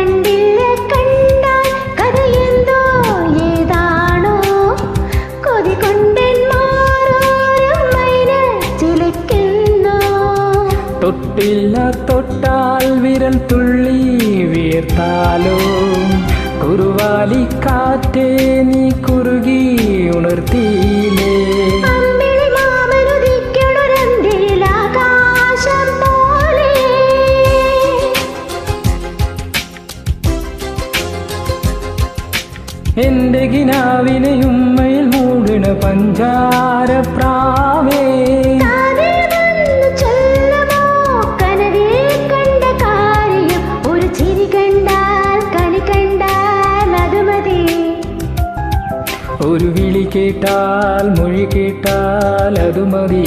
കണ്ടില്ല കണ്ടാൽ കഥയെന്തോ ഏതാണോ കൊതി കൊണ്ടൻ മാറോരം മൈന ചിലയ്ക്കുന്നു. തൊട്ടില്ല തൊട്ടാൽ വിരൽ തുള്ളി വീർത്താലോ കുറുവാലിക്കാറ്റേ നീ കുറുകി ഉണർത്തിയിലേ. എന്റെ കിനാവിനെ ഉമ്മയിൽ മൂടണ പഞ്ചാര പ്രാവേ ഒരു ചിരി കണ്ടാൽ കണി കണ്ടാൽ അത് മതി. ഒരു വിളി കേട്ടാൽ മൊഴി കേട്ടാൽ അത് മതി.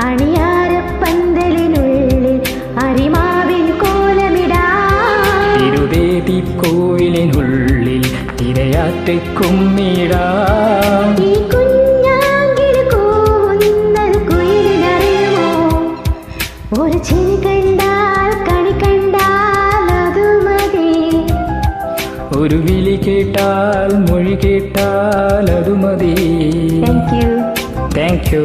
അണിയാരപ്പന്തലിനുള്ളിൽ അരിമാവിൻ കോലമിടാം. തിരുവേദിക്കോവിലിനുള്ളിൽ തിരയാറ്റ് കുമ്മിടാം. ഈ കുഞ്ഞാങ്കിളി കൂവുന്നത് കുയിലിനറിയുമോ? ഒരു ചിരി കണ്ടാൽ കണി കണ്ടാൽ അത് മതി. ഒരു വിളി കേട്ടാൽ മൊഴി കേട്ടാൽ അത് മതി. Thank you. Thank you.